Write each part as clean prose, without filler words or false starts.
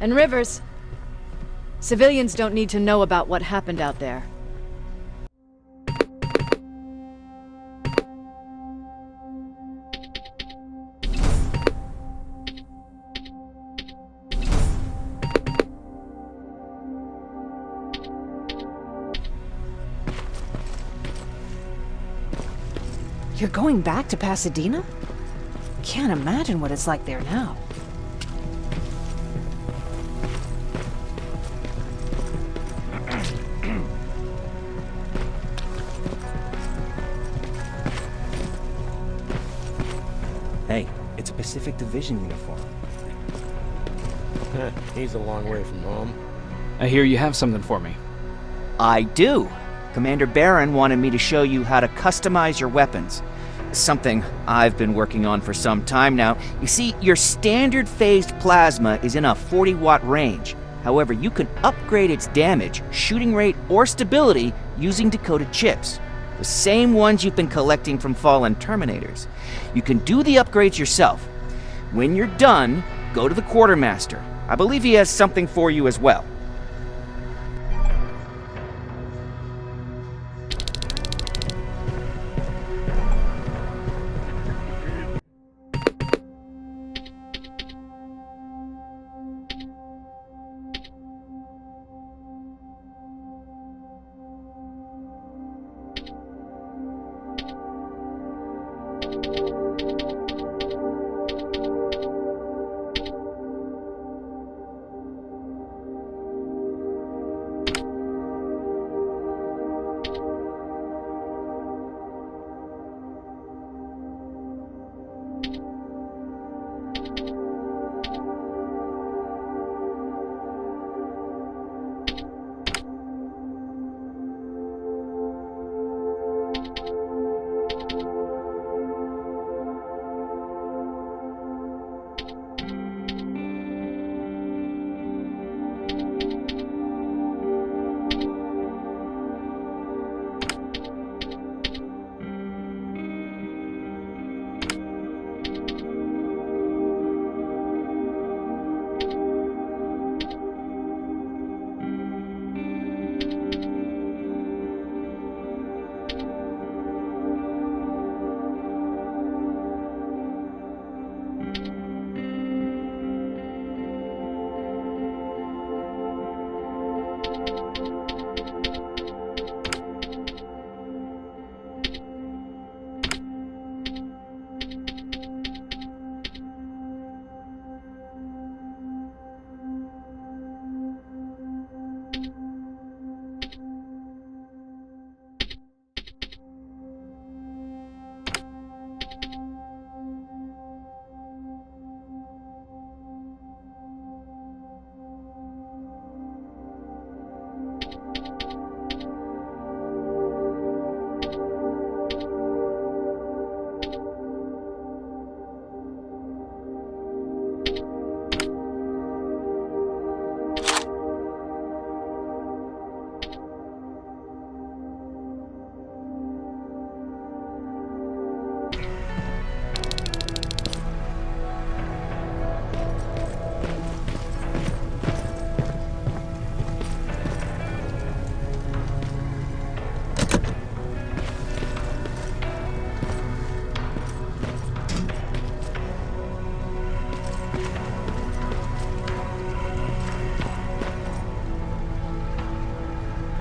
And Rivers, civilians don't need to know about what happened out there. You're going back to Pasadena? Can't imagine what it's like there now. Hey, it's a Pacific Division uniform. He's a long way from home. I hear you have something for me. I do. Commander Barron wanted me to show you how to customize your weapons. Something I've been working on for some time now. You see, your standard phased plasma is in a 40-watt range. However, you can upgrade its damage, shooting rate, or stability using decoded chips. The same ones you've been collecting from fallen Terminators. You can do the upgrades yourself. When you're done, go to the Quartermaster. I believe he has something for you as well.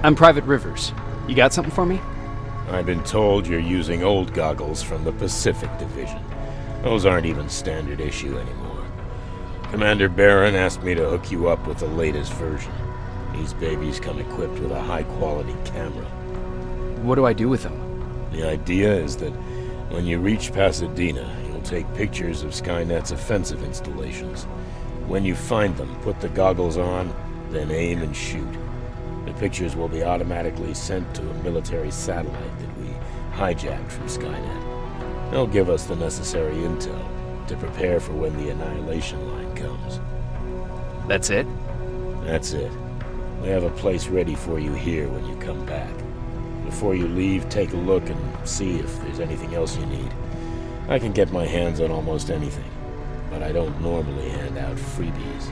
I'm Private Rivers. You got something for me? I've been told you're using old goggles from the Pacific Division. Those aren't even standard issue anymore. Commander Barron asked me to hook you up with the latest version. These babies come equipped with a high-quality camera. What do I do with them? The idea is that when you reach Pasadena, you'll take pictures of Skynet's offensive installations. When you find them, put the goggles on, then aim and shoot. The pictures will be automatically sent to a military satellite that we hijacked from Skynet. They'll give us the necessary intel to prepare for when the annihilation line comes. That's it? That's it. We have a place ready for you here when you come back. Before you leave, take a look and see if there's anything else you need. I can get my hands on almost anything, but I don't normally hand out freebies.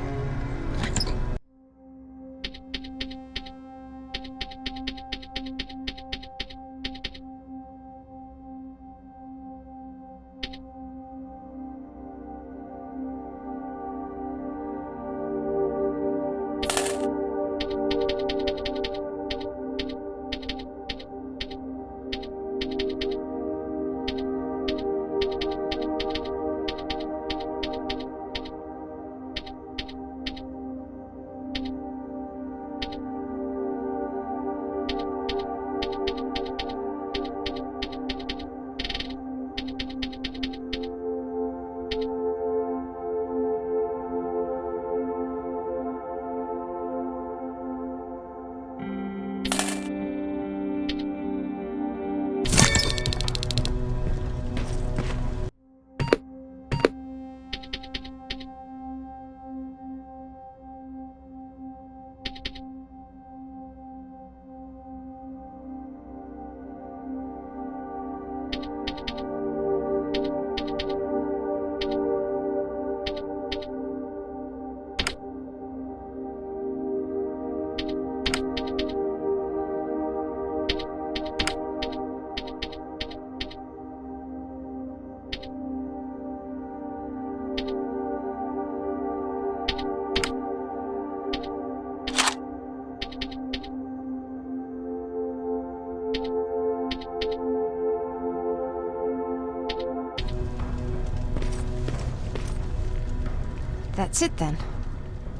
That's it then.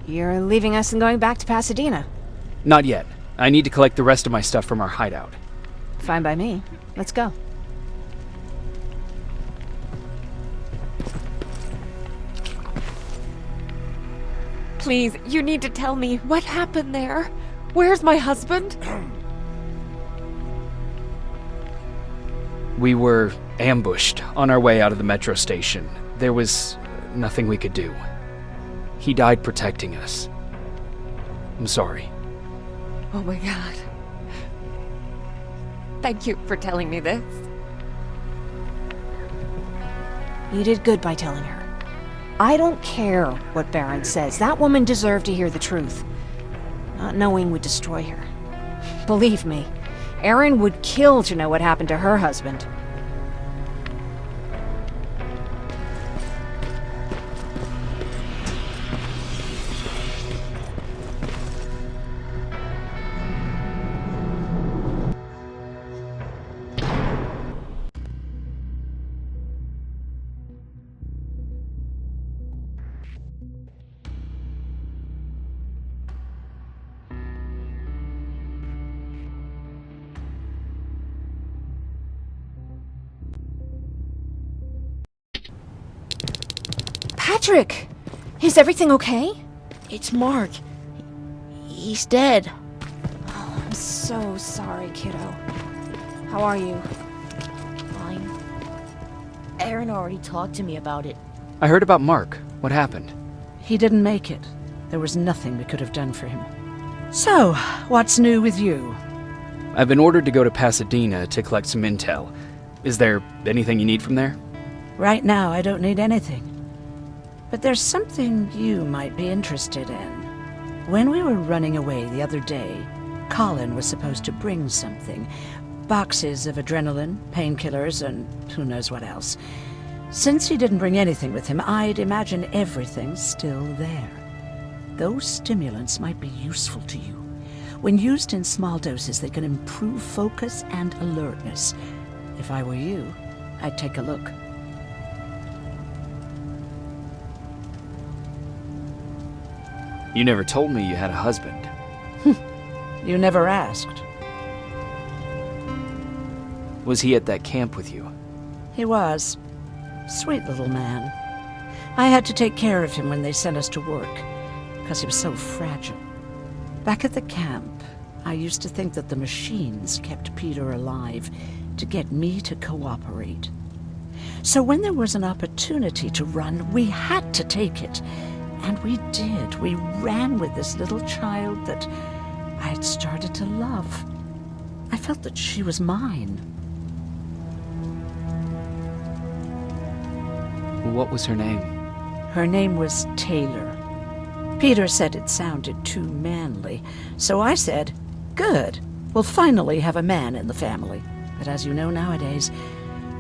You're leaving us and going back to Pasadena. Not yet. I need to collect the rest of my stuff from our hideout. Fine by me. Let's go. Please, you need to tell me what happened there. Where's my husband? We were ambushed on our way out of the metro station. There was nothing we could do. He died protecting us. I'm sorry. Oh my god. Thank you for telling me this. You did good by telling her. I don't care what Baron says. That woman deserved to hear the truth. Not knowing would destroy her. Believe me, Erin would kill to know what happened to her husband. Patrick! Is everything okay? It's Mark. He's dead. Oh, I'm so sorry, kiddo. How are you? Fine. Erin already talked to me about it. I heard about Mark. What happened? He didn't make it. There was nothing we could have done for him. So, what's new with you? I've been ordered to go to Pasadena to collect some intel. Is there anything you need from there? Right now, I don't need anything. But there's something you might be interested in. When we were running away the other day, Colin was supposed to bring something. Boxes of adrenaline, painkillers, and who knows what else. Since he didn't bring anything with him, I'd imagine everything's still there. Those stimulants might be useful to you. When used in small doses, they can improve focus and alertness. If I were you, I'd take a look. You never told me you had a husband. You never asked. Was he at that camp with you? He was. Sweet little man. I had to take care of him when they sent us to work, because he was so fragile. Back at the camp, I used to think that the machines kept Peter alive to get me to cooperate. So when there was an opportunity to run, we had to take it. And we did. We ran with this little child that I had started to love. I felt that she was mine. What was her name? Her name was Taylor. Peter said it sounded too manly, so I said, good, we'll finally have a man in the family. But as you know nowadays,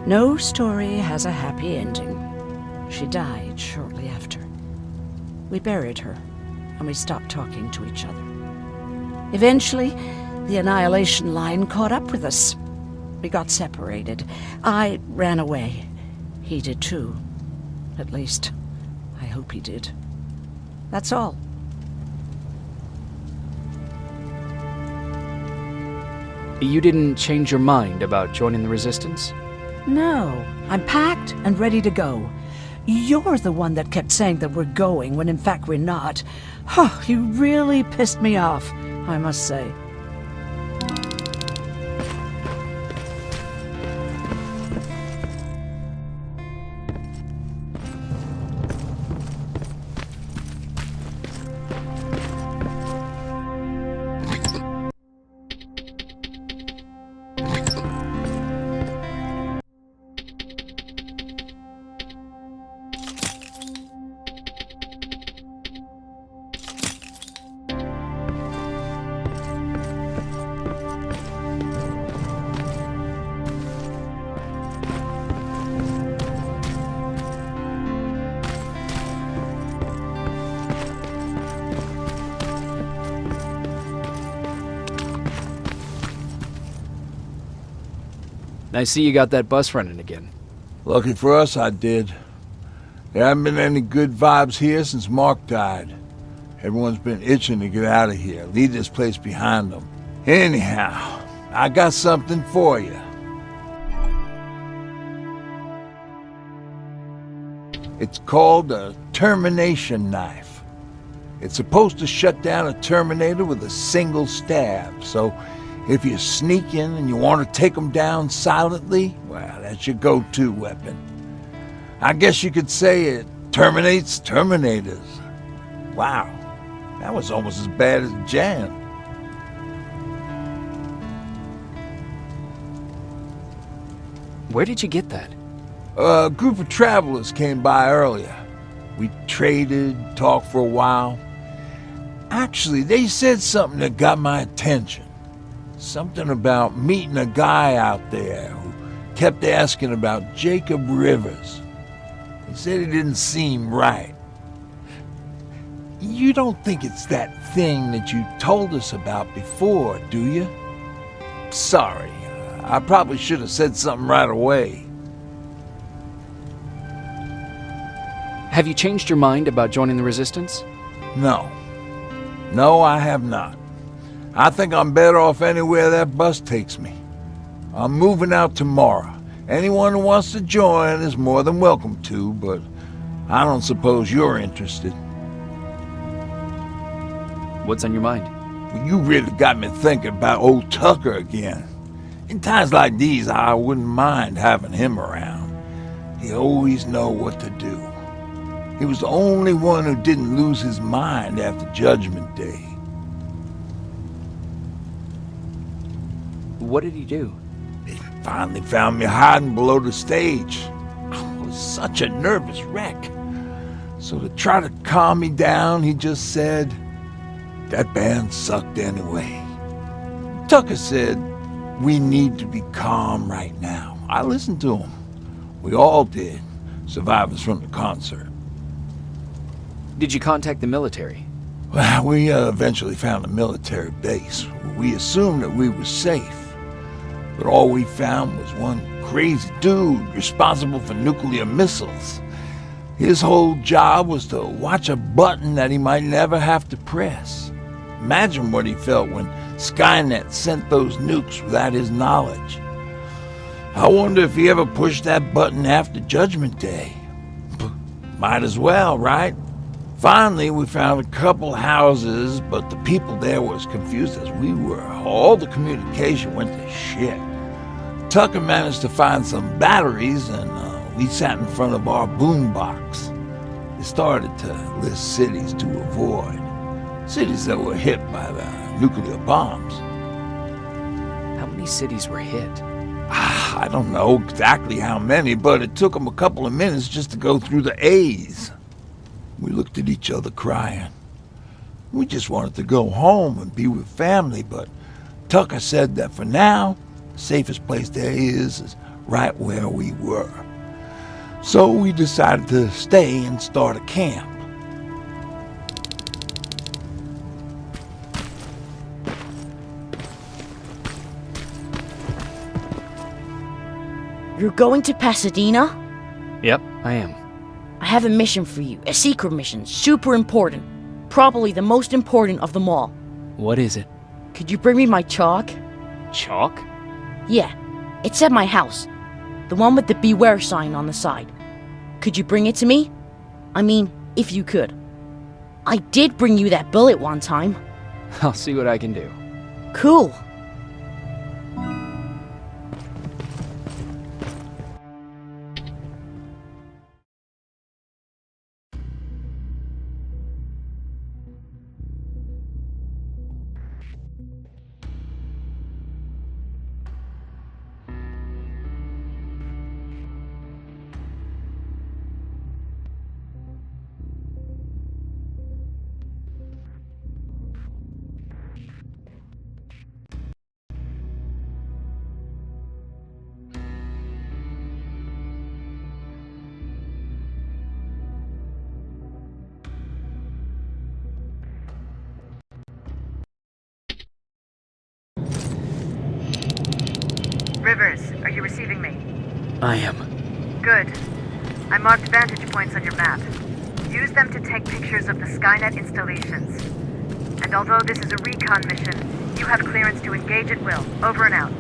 no story has a happy ending. She died shortly after. We buried her, and we stopped talking to each other. Eventually, the Annihilation Line caught up with us. We got separated. I ran away. He did too. At least, I hope he did. That's all. You didn't change your mind about joining the Resistance? No, I'm packed and ready to go. You're the one that kept saying that we're going when in fact we're not. Oh, you really pissed me off, I must say. I see you got that bus running again. Lucky for us, I did. There haven't been any good vibes here since Mark died. Everyone's been itching to get out of here, leave this place behind them. Anyhow, I got something for you. It's called a termination knife. It's supposed to shut down a Terminator with a single stab, so if you sneak in and you want to take them down silently, well, that's your go-to weapon. I guess you could say it terminates Terminators. Wow, that was almost as bad as Jan. Where did you get that? A group of travelers came by earlier. We traded, talked for a while. Actually, they said something that got my attention. Something about meeting a guy out there who kept asking about Jacob Rivers. He said he didn't seem right. You don't think it's that thing that you told us about before, do you? Sorry, I probably should have said something right away. Have you changed your mind about joining the Resistance? No. No, I have not. I think I'm better off anywhere that bus takes me. I'm moving out tomorrow. Anyone who wants to join is more than welcome to, but I don't suppose you're interested. What's on your mind? You really got me thinking about old Tucker again. In times like these, I wouldn't mind having him around. He always know what to do. He was the only one who didn't lose his mind after Judgment Day. What did he do? He finally found me hiding below the stage. I was such a nervous wreck. So to try to calm me down, he just said, "That band sucked anyway." Tucker said, "We need to be calm right now." I listened to him. We all did, survivors from the concert. Did you contact the military? Well, we eventually found a military base. We assumed that we were safe. But all we found was one crazy dude responsible for nuclear missiles. His whole job was to watch a button that he might never have to press. Imagine what he felt when Skynet sent those nukes without his knowledge. I wonder if he ever pushed that button after Judgment Day. Might as well, right? Finally, we found a couple houses, but the people there were as confused as we were. All the communication went to shit. Tucker managed to find some batteries, and we sat in front of our boombox. They started to list cities to avoid. Cities that were hit by the nuclear bombs. How many cities were hit? I don't know exactly how many, but it took them a couple of minutes just to go through the A's. We looked at each other crying. We just wanted to go home and be with family, but Tucker said that for now, the safest place there is right where we were. So we decided to stay and start a camp. You're going to Pasadena? Yep, I am. I have a mission for you. A secret mission. Super important. Probably the most important of them all. What is it? Could you bring me my chalk? Chalk? Yeah. It's at my house. The one with the beware sign on the side. Could you bring it to me? I mean, if you could. I did bring you that bullet one time. I'll see what I can do. Cool. Rivers, are you receiving me? I am. Good. I marked vantage points on your map. Use them to take pictures of the Skynet installations. And although this is a recon mission, you have clearance to engage at will. Over and out.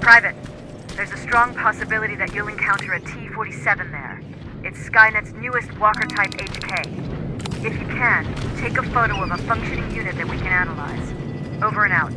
Private, there's a strong possibility that you'll encounter a T-47 there. It's Skynet's newest Walker-type HK. If you can, take a photo of a functioning unit that we can analyze. Over and out.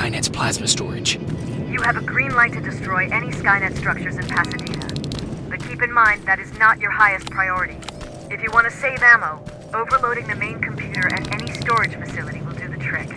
Skynet's plasma storage. You have a green light to destroy any Skynet structures in Pasadena. But keep in mind that is not your highest priority. If you want to save ammo, overloading the main computer at any storage facility will do the trick.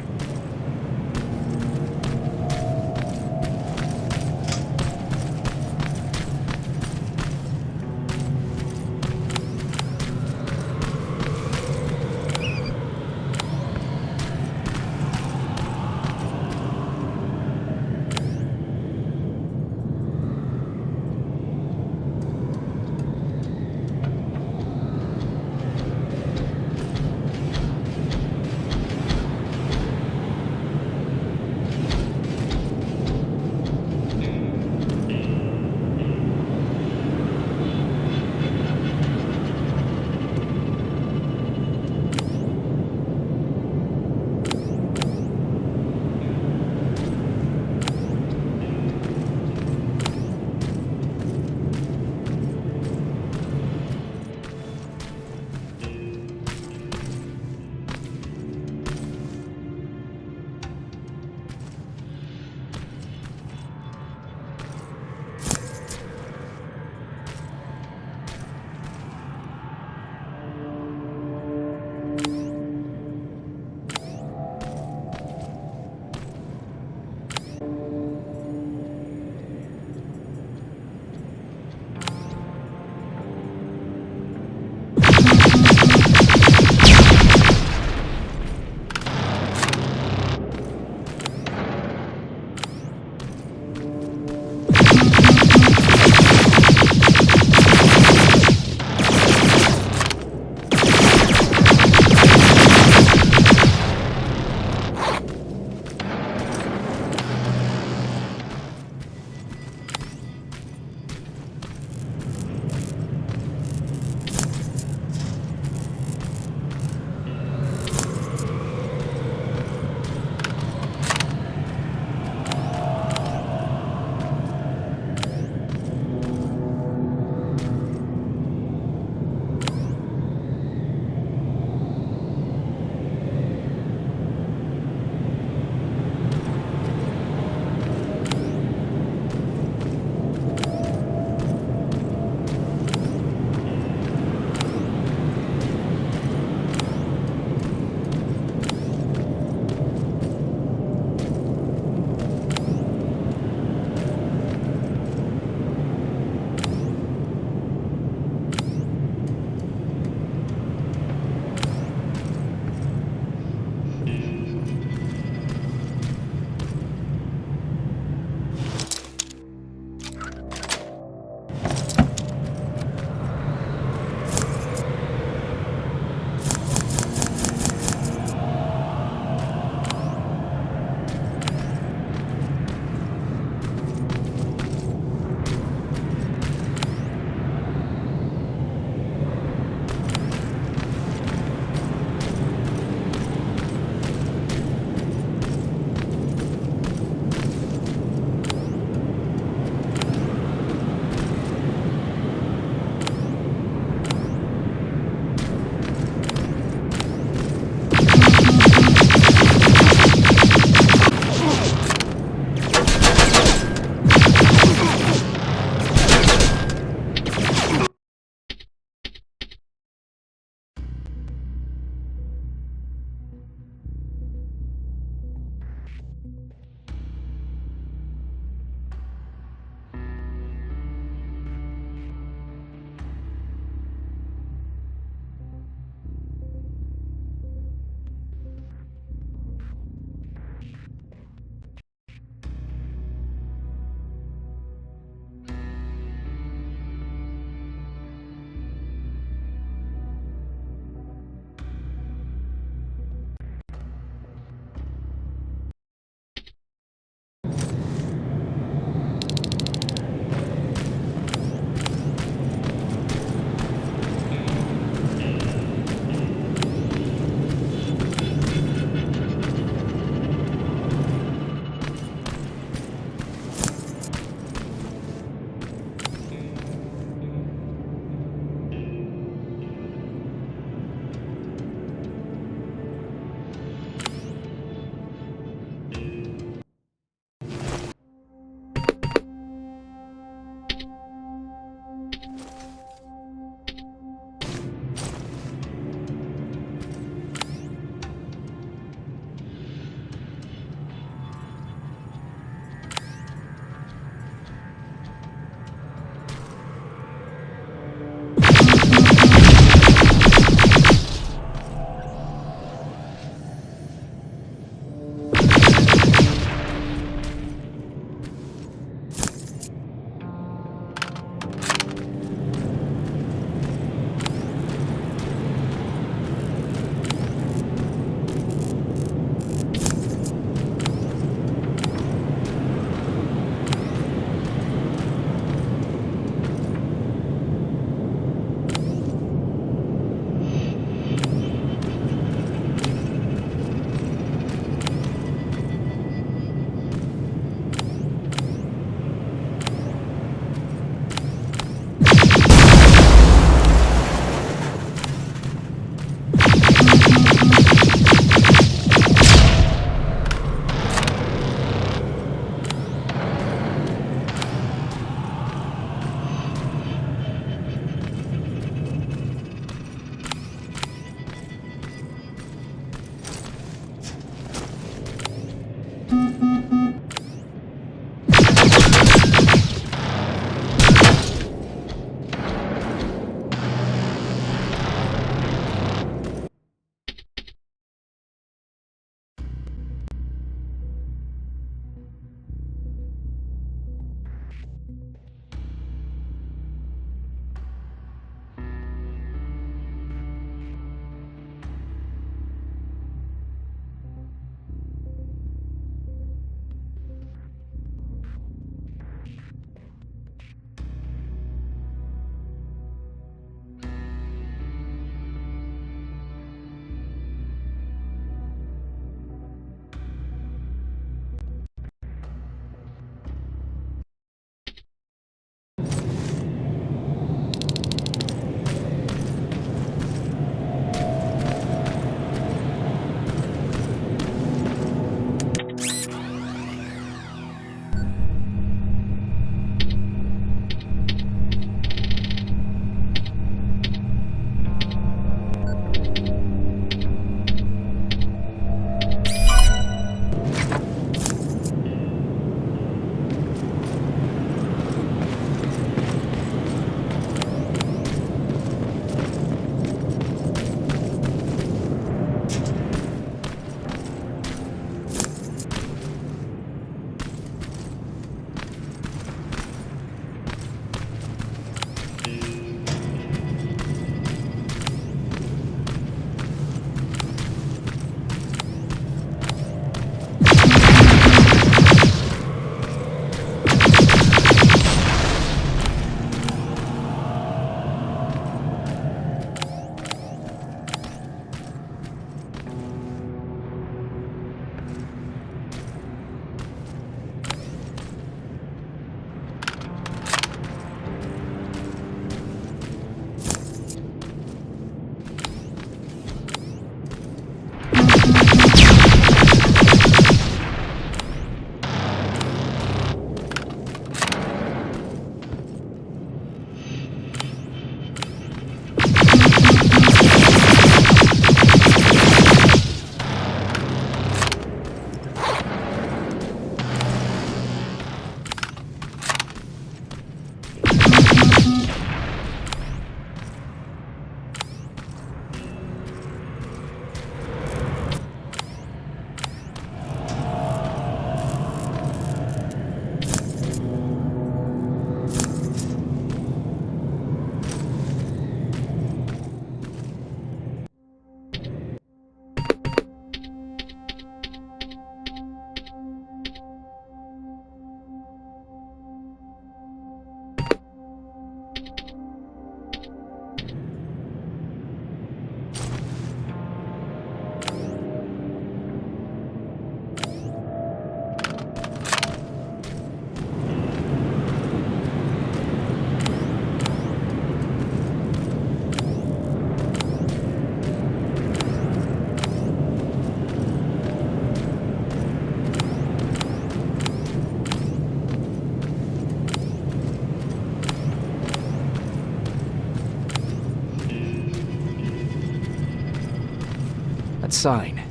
That sign.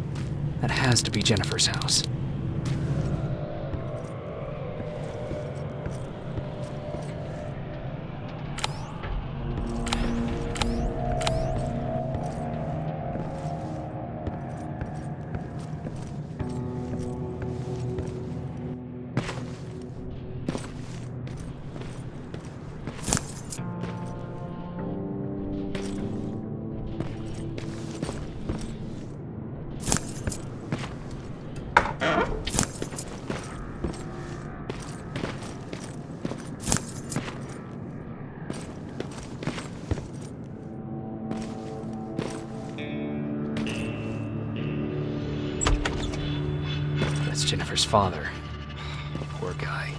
That has to be Jennifer's house. That's Jennifer's father. Poor guy.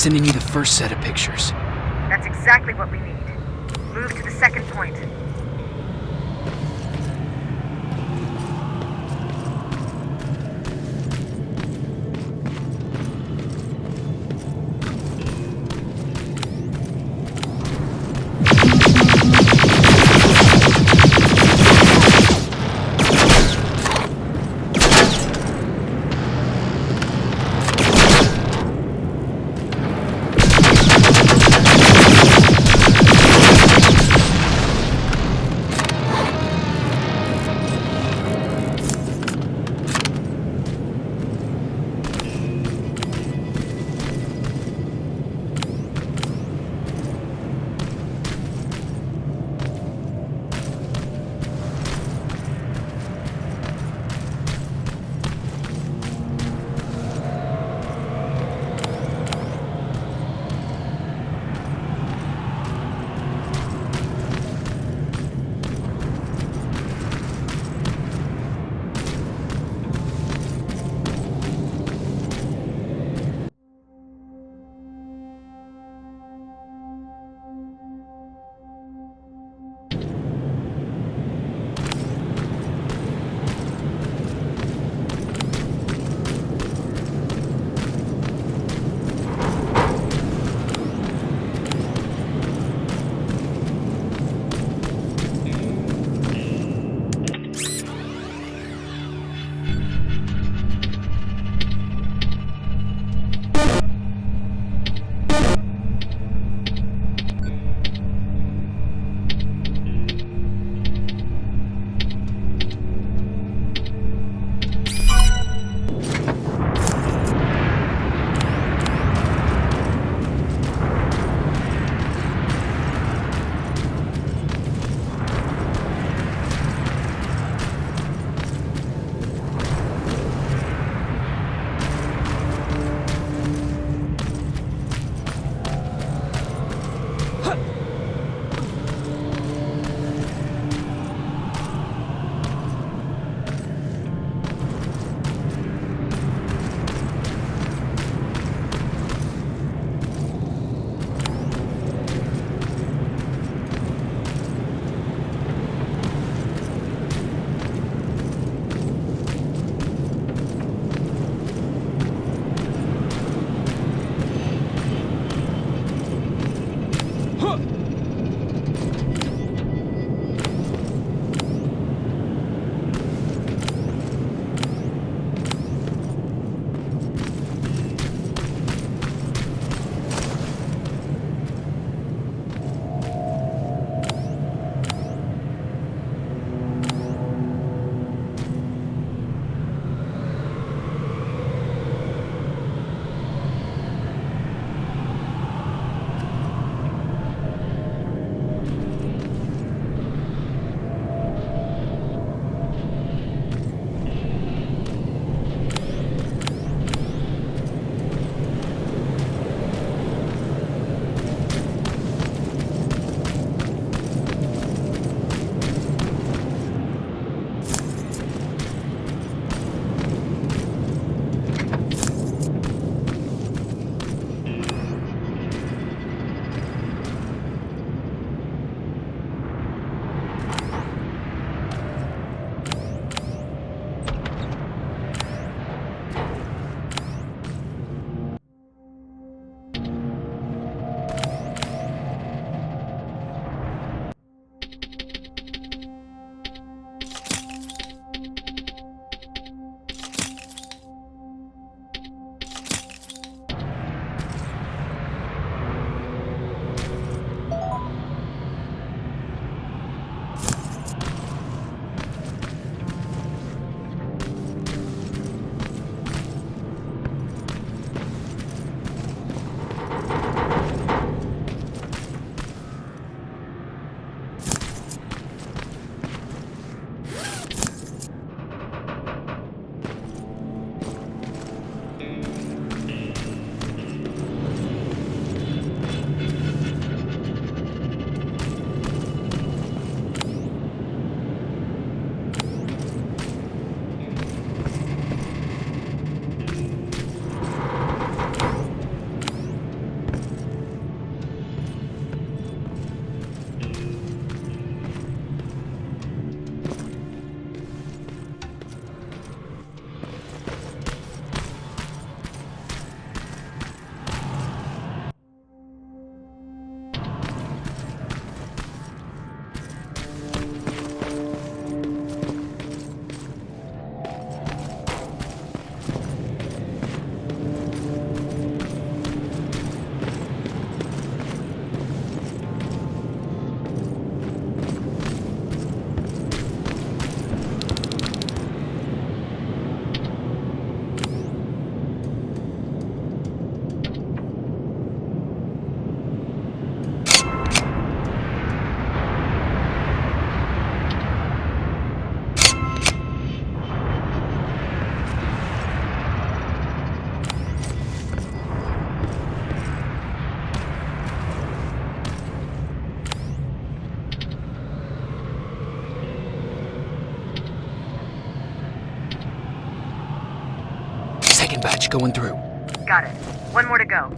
sending you the first set of pictures. That's exactly what we need. Move to the second point. Second batch going through. Got it. One more to go.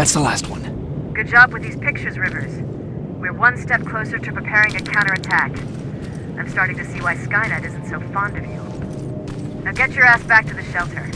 That's the last one. Good job with these pictures, Rivers. We're one step closer to preparing a counterattack. I'm starting to see why Skynet isn't so fond of you. Now get your ass back to the shelter.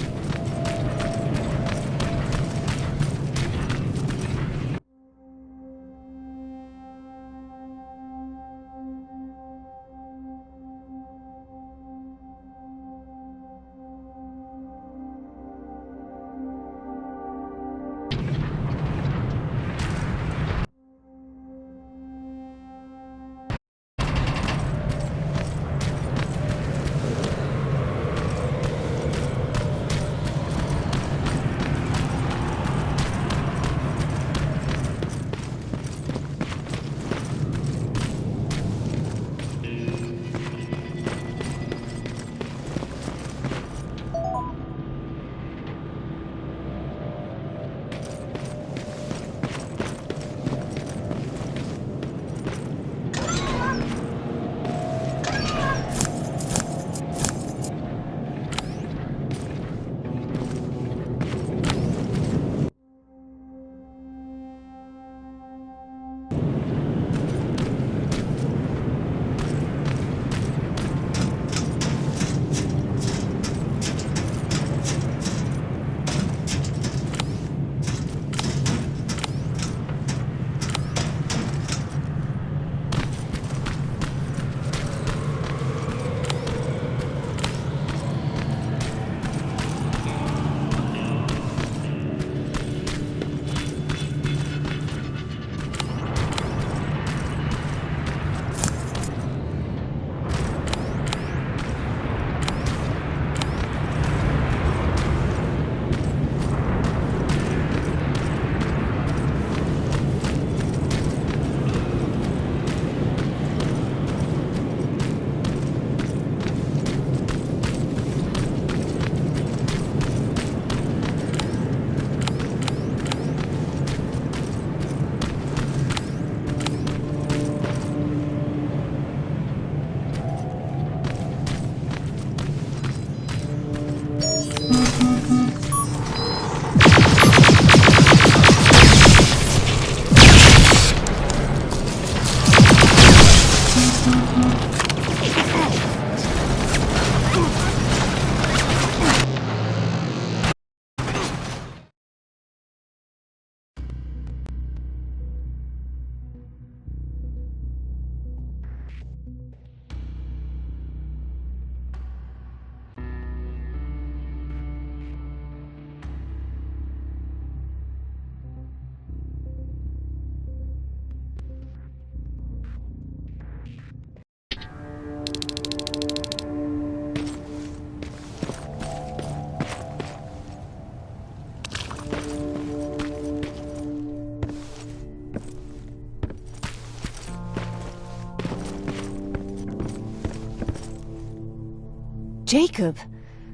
Jacob,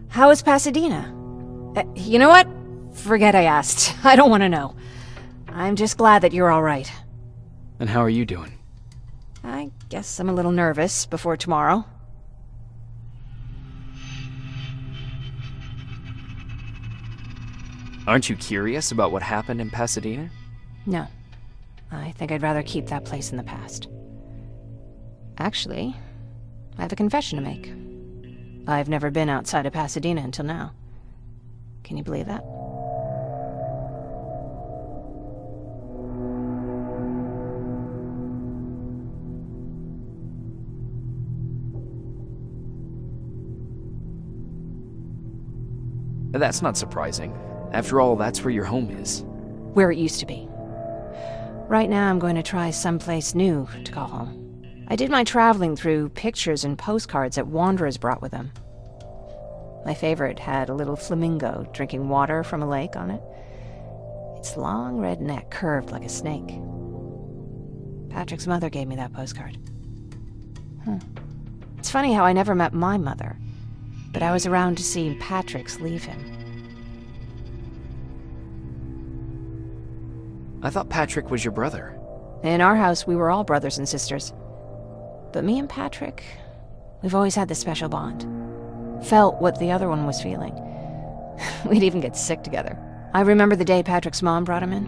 how is Pasadena? You know what? Forget I asked. I don't want to know. I'm just glad that you're all right. And how are you doing? I guess I'm a little nervous before tomorrow. Aren't you curious about what happened in Pasadena? No. I think I'd rather keep that place in the past. Actually, I have a confession to make. I've never been outside of Pasadena until now. Can you believe that? That's not surprising. After all, that's where your home is. Where it used to be. Right now I'm going to try someplace new to call home. I did my traveling through pictures and postcards that wanderers brought with them. My favorite had a little flamingo drinking water from a lake on it. Its long red neck curved like a snake. Patrick's mother gave me that postcard. It's funny how I never met my mother, but I was around to see Patrick's leave him. I thought Patrick was your brother. In our house, we were all brothers and sisters. But me and Patrick, we've always had this special bond. Felt what the other one was feeling. We'd even get sick together. I remember the day Patrick's mom brought him in.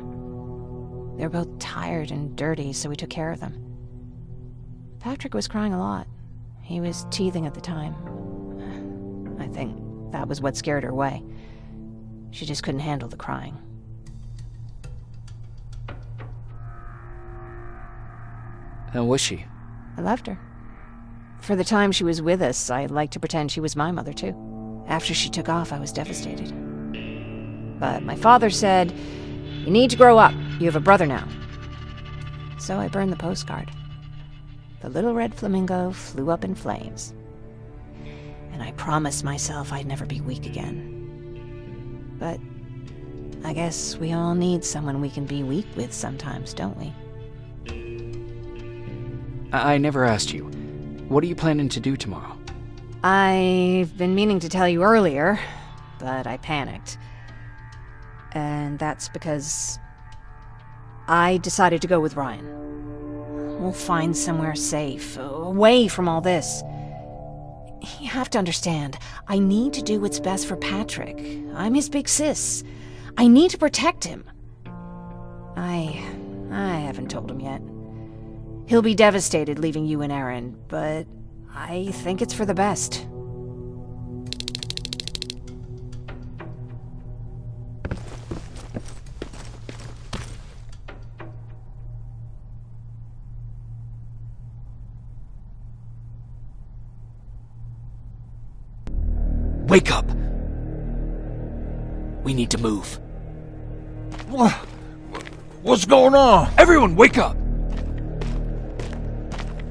They were both tired and dirty, so we took care of them. Patrick was crying a lot. He was teething at the time. I think that was what scared her away. She just couldn't handle the crying. How was she? I loved her. For the time she was with us, I liked to pretend she was my mother, too. After she took off, I was devastated. But my father said, "You need to grow up. You have a brother now." So I burned the postcard. The little red flamingo flew up in flames. And I promised myself I'd never be weak again. But I guess we all need someone we can be weak with sometimes, don't we? I never asked you. What are you planning to do tomorrow? I've been meaning to tell you earlier, but I panicked. And that's because I decided to go with Ryan. We'll find somewhere safe, away from all this. You have to understand, I need to do what's best for Patrick. I'm his big sis. I need to protect him. I haven't told him yet. He'll be devastated leaving you and Aaron, but I think it's for the best. Wake up! We need to move. What's going on? Everyone, wake up!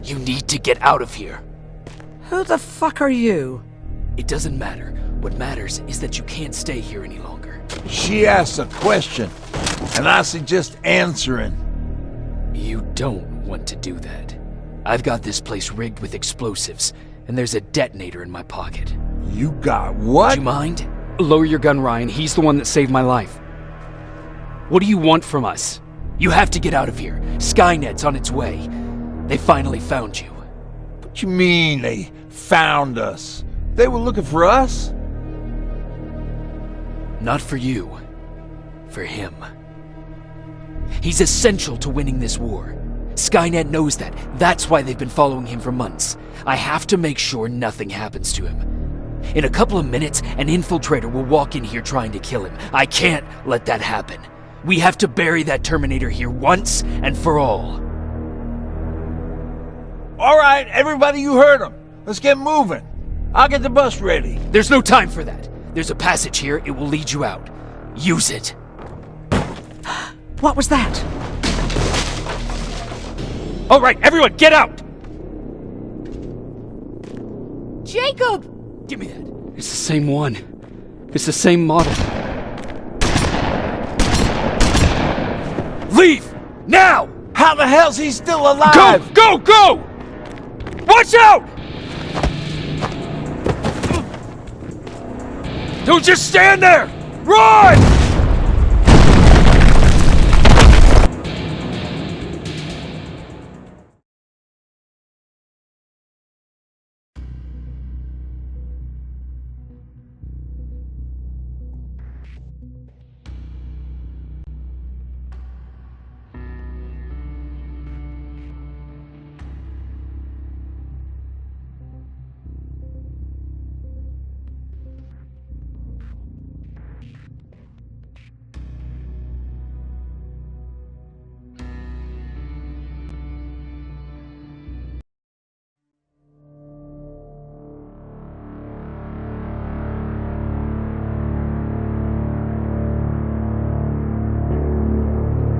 You need to get out of here. Who the fuck are you? It doesn't matter. What matters is that you can't stay here any longer. She asked a question, and I suggest answering. You don't want to do that. I've got this place rigged with explosives, and there's a detonator in my pocket. You got what? Do you mind? Lower your gun, Ryan. He's the one that saved my life. What do you want from us? You have to get out of here. Skynet's on its way. They finally found you. What you mean they found us? They were looking for us? Not for you. For him. He's essential to winning this war. Skynet knows that. That's why they've been following him for months. I have to make sure nothing happens to him. In a couple of minutes, an infiltrator will walk in here trying to kill him. I can't let that happen. We have to bury that Terminator here once and for all. All right, everybody, you heard him. Let's get moving. I'll get the bus ready. There's no time for that. There's a passage here. It will lead you out. Use it. What was that? All right, everyone, get out! Jacob! Give me that. It's the same one. It's the same model. Leave! Now! How the hell's he still alive? Go! Go! Go! Watch out! Don't just stand there! Run!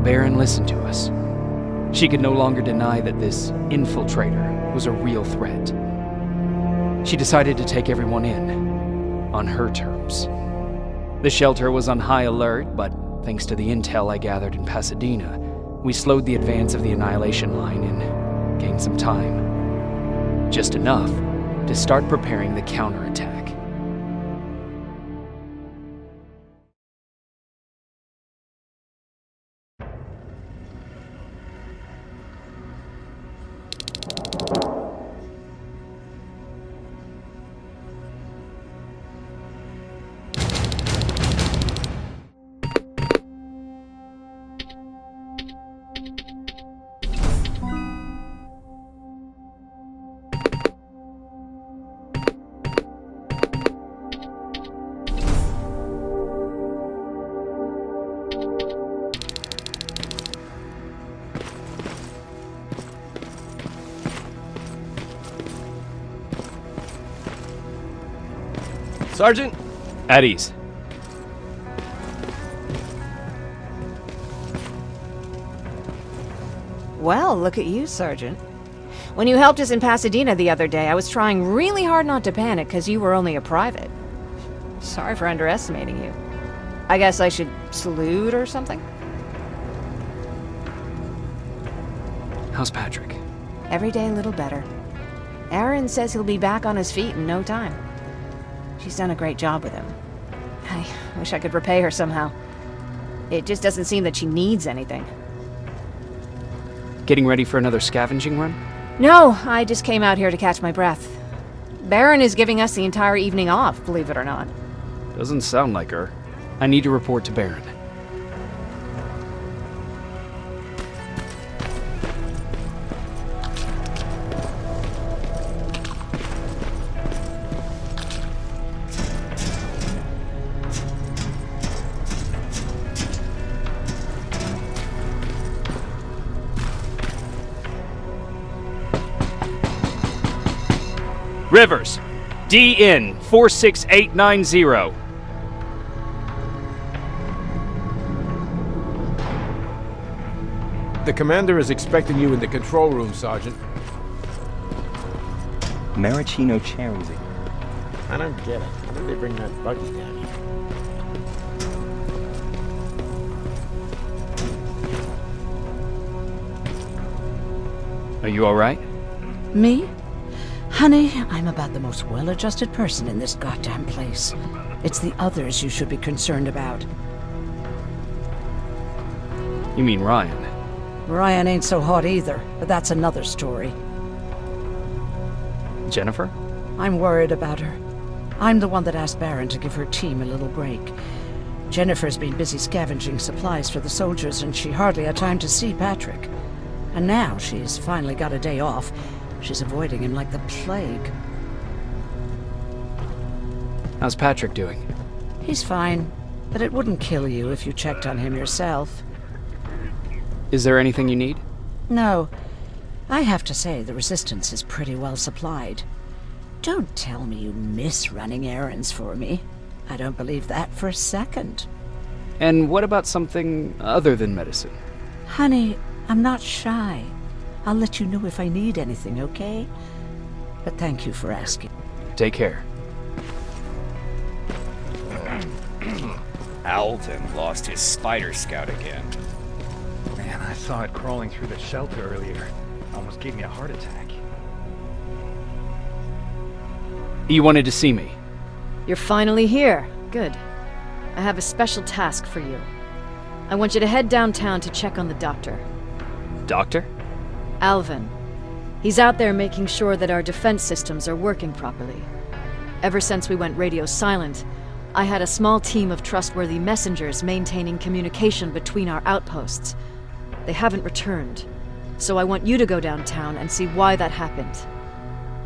Baron listened to us. She could no longer deny that this infiltrator was a real threat. She decided to take everyone in, on her terms. The shelter was on high alert, but thanks to the intel I gathered in Pasadena, we slowed the advance of the Annihilation Line and gained some time. Just enough to start preparing the counterattack. Sergeant? At ease. Well, look at you, Sergeant. When you helped us in Pasadena the other day, I was trying really hard not to panic because you were only a private. Sorry for underestimating you. I guess I should salute or something? How's Patrick? Every day a little better. Aaron says he'll be back on his feet in no time. She's done a great job with him. I wish I could repay her somehow. It just doesn't seem that she needs anything. Getting ready for another scavenging run? No, I just came out here to catch my breath. Baron is giving us the entire evening off, believe it or not. Doesn't sound like her. I need to report to Baron. Rivers, DN 46890. The commander is expecting you in the control room, Sergeant. Maraschino cherries. I don't get it. How did they bring that buggy down here? Are you alright? Me? Honey, I'm about the most well-adjusted person in this goddamn place. It's the others you should be concerned about. You mean Ryan? Ryan ain't so hot either, but that's another story. Jennifer? I'm worried about her. I'm the one that asked Baron to give her team a little break. Jennifer's been busy scavenging supplies for the soldiers, and she hardly had time to see Patrick. And now she's finally got a day off. She's avoiding him like the plague. How's Patrick doing? He's fine, but it wouldn't kill you if you checked on him yourself. Is there anything you need? No. I have to say the Resistance is pretty well supplied. Don't tell me you miss running errands for me. I don't believe that for a second. And what about something other than medicine? Honey, I'm not shy. I'll let you know if I need anything, okay? But thank you for asking. Take care. Alvin lost his spider scout again. Man, I saw it crawling through the shelter earlier. Almost gave me a heart attack. You wanted to see me? You're finally here. Good. I have a special task for you. I want you to head downtown to check on the doctor. Doctor? Alvin. He's out there making sure that our defense systems are working properly. Ever since we went radio silent, I had a small team of trustworthy messengers maintaining communication between our outposts. They haven't returned, so I want you to go downtown and see why that happened.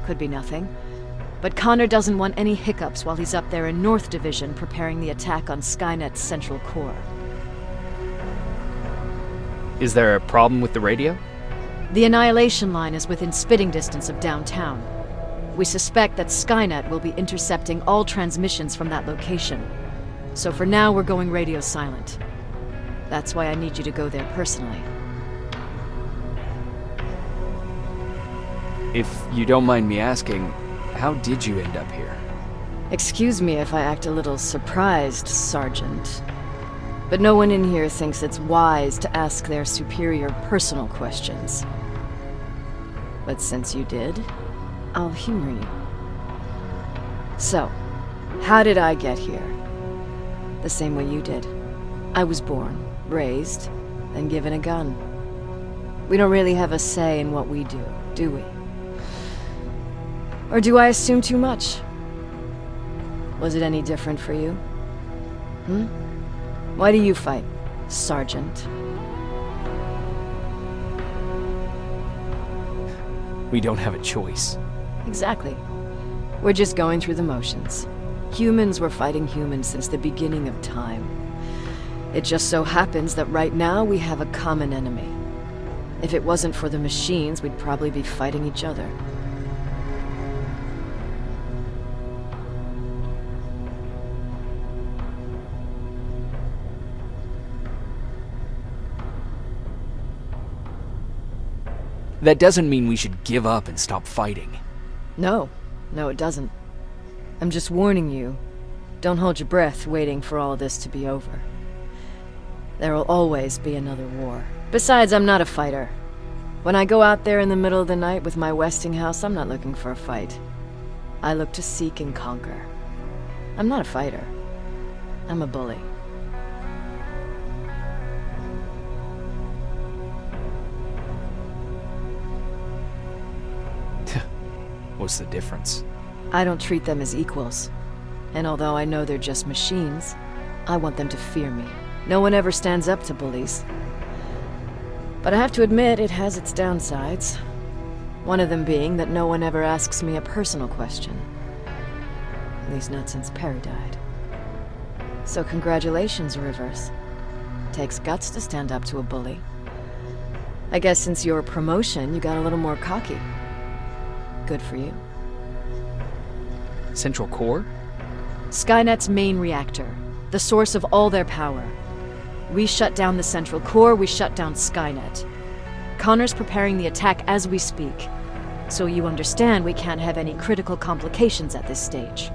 Could be nothing, but Connor doesn't want any hiccups while he's up there in North Division preparing the attack on Skynet's central core. Is there a problem with the radio? The Annihilation Line is within spitting distance of downtown. We suspect that Skynet will be intercepting all transmissions from that location. So for now, we're going radio silent. That's why I need you to go there personally. If you don't mind me asking, how did you end up here? Excuse me if I act a little surprised, Sergeant. But no one in here thinks it's wise to ask their superior personal questions. But since you did, I'll humor you. So, how did I get here? The same way you did. I was born, raised, and given a gun. We don't really have a say in what we do we? Or do I assume too much? Was it any different for you? Why do you fight, Sergeant? We don't have a choice. Exactly. We're just going through the motions. Humans were fighting humans since the beginning of time. It just so happens that right now we have a common enemy. If it wasn't for the machines, we'd probably be fighting each other. That doesn't mean we should give up and stop fighting. No, it doesn't. I'm just warning you. Don't hold your breath waiting for all this to be over. There will always be another war. Besides, I'm not a fighter. When I go out there in the middle of the night with my Westinghouse, I'm not looking for a fight. I look to seek and conquer. I'm not a fighter. I'm a bully. What's the difference? I don't treat them as equals. And although I know they're just machines, I want them to fear me. No one ever stands up to bullies. But I have to admit, it has its downsides. One of them being that no one ever asks me a personal question. At least not since Perry died. So congratulations, Rivers. Takes guts to stand up to a bully. I guess since your promotion, you got a little more cocky. Good for you. Central Core? Skynet's main reactor. The source of all their power. We shut down the Central Core, we shut down Skynet. Connor's preparing the attack as we speak. So you understand we can't have any critical complications at this stage.